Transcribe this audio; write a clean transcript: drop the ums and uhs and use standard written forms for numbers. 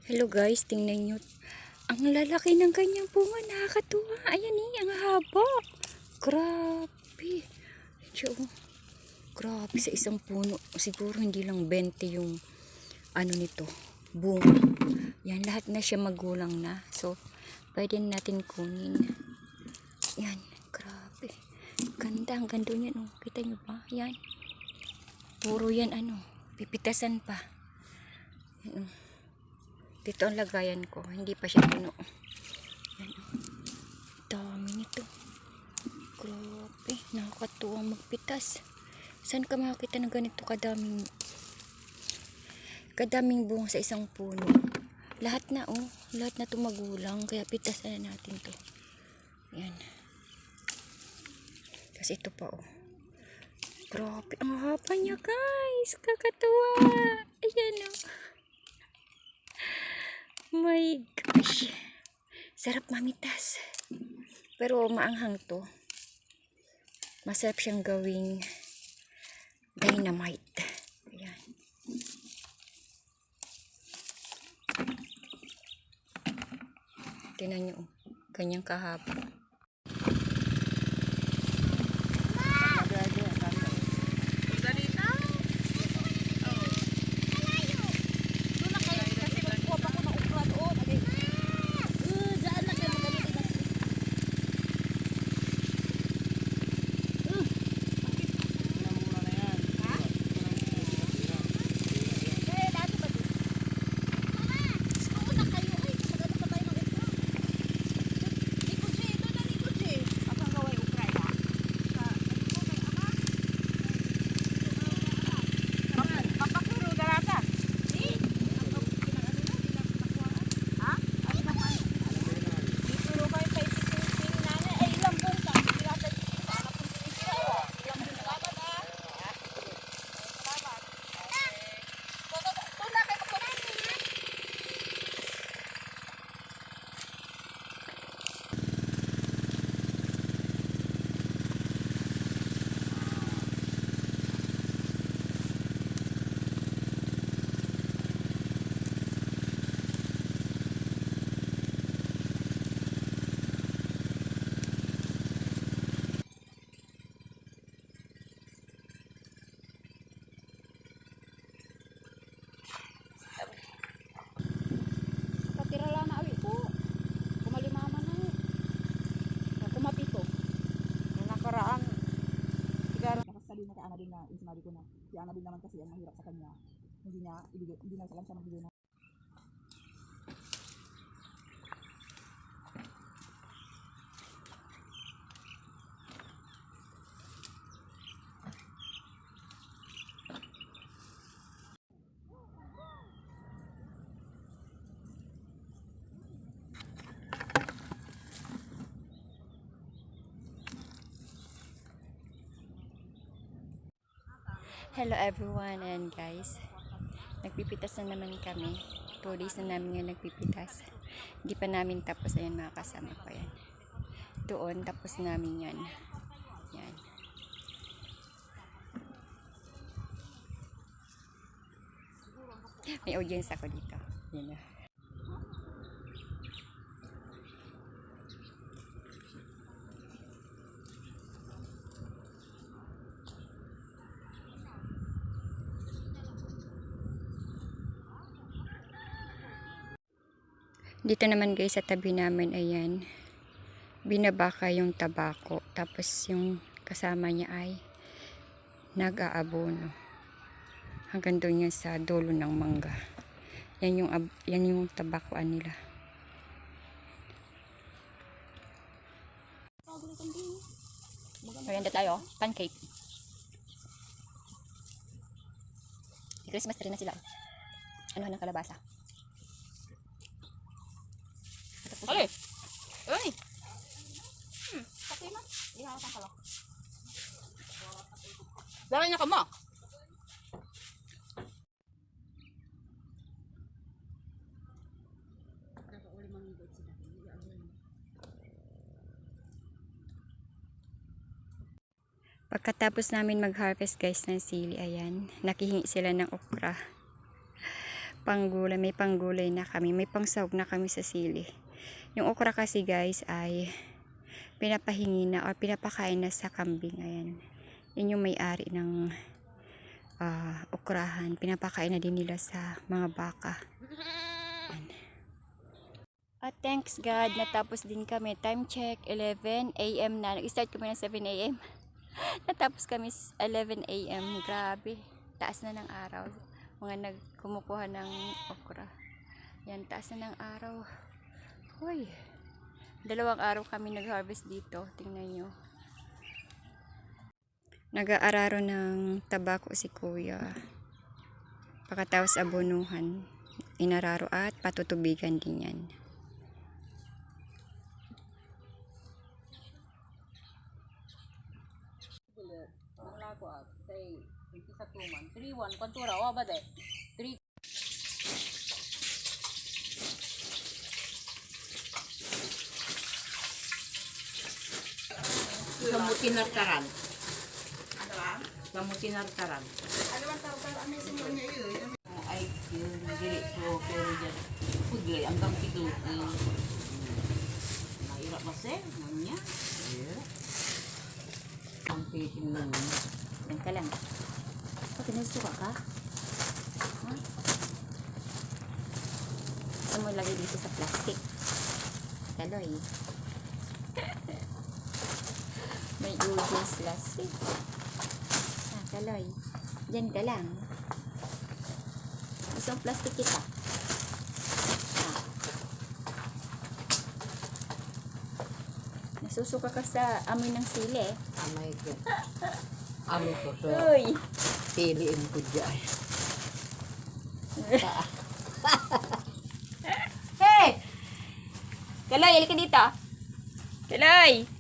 Hello guys, tingnan nyo. Ang lalaki ng kanyang bunga, nakakatuwa. Ayan ang haba. Grabe. Medyo, grabe sa isang puno. Siguro hindi lang 20 yung ano nito, bunga. Yan, lahat na siya magulang na. So, pwede natin kunin. Yan, grabe. Ganda, ang ganda niyan. Oh. Kita nyo ba? Yan. Puro yan pipitasan pa. Yan, oh. Dito ang lagayan ko, hindi pa siya puno. Yan, dami nito. Grabe, nakakatuwang magpitas. Saan ka makakita ng ganito kadaming bunga sa isang puno? Lahat na tumagulang, kaya pitasan na natin to. Yan. Tapos ito pa Grabe, ang haba niya guys. Kakatuwa. Ayan My gosh. Sarap mamitas. Pero maanghang to. Masarap siyang gawing dynamite. Ayan. Tingnan nyo. Ganyang kahaba. Ana din na yung sinabi ko na si Ana din naman kasi ang mahirap sa kanya, hindi na lang siya magbigay na. Hello everyone, and guys, nagpipitas na naman kami. 2 days na namin yung nagpipitas. Hindi pa namin tapos. Ayan, mga kasama ko yan. Doon, tapos namin yan. Yan. May audience ako dito. Yan na. Dito naman guys sa tabi namin, ayan, binabaka yung tabako, tapos yung kasama niya ay nag-aabono hanggang doon yan sa dulo ng mangga. Yan yung tabakuan nila. Maganda tayo, pancake. Christmas tree na sila. Ano ng kalabasa. Ay! Ay! Patay na. Ihawatan ka lang. Dala niya ka mo. Pagkatapos namin mag-harvest guys ng sili, ayan, nakihingi sila ng okra panggulay. May panggulay na kami. May pangsahog na kami sa sili. Yung okra kasi guys ay pinapahingi na or pinapakain na sa kambing. Ayan. Yun yung may-ari ng okrahan. Pinapakain na din nila sa mga baka. Ayan. At thanks God, natapos din kami. Time check, 11 a.m. na. Nag-start kami ng 7 a.m. Natapos kami 11 a.m. Grabe. Taas na ng araw. Mga nagkumukuha ng okra. Yan, taas na ng araw. Hoy. 2 araw kami nag-harvest dito. Tingnan nyo. Nag-aararo ng tabako si kuya. Pagkatapos abonuhan. Inararo at patutubigan din yan. Say 21 man 3-1 kwantura wa ba de 3 kamu tinartaran kamu tinartaran ay yun dili so pero dyan pudlay hanggang pito mahirap ba sir manya ang pitin lang Yan ka lang. Pag nasuka ka? Ha? Gusto mo lagay dito sa plastic? Taloy. May urgent plastic. Taloy. Diyan ka lang. Gusto mong plastic kita? Nasusuka ka sa amoy ng sili. amay ko amay ko so Uy! piliin ko dyan Hey! Kaloy, halika dito. Kaloy!